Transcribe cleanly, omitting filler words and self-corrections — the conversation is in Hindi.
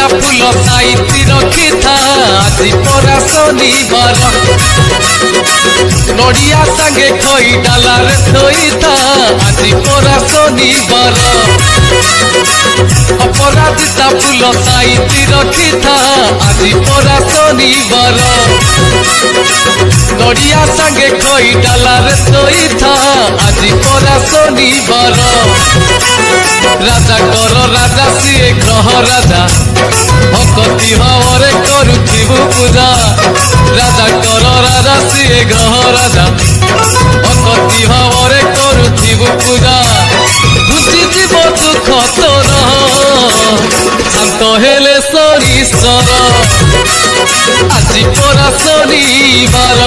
फूल साइती रखी था आज परा शनिवार नड़िया संगे खोई डाला रे थोई था आज परा शनिवार अपराजिता फूल साइती रखी था आज परा शनिवार नड़िया संगे खोई डाला रे थोई था आज परा शनिवार राजा कर राजा सीए ग्रह राजा भक्ति भावरे करुथिबु पूजा राजा कर राजा सीए ग्रह राजा भक्ति भावरे करुथिबु पूजा बुझी जीव दुख तोर शांत हेले शरीर आज परा शनिवार।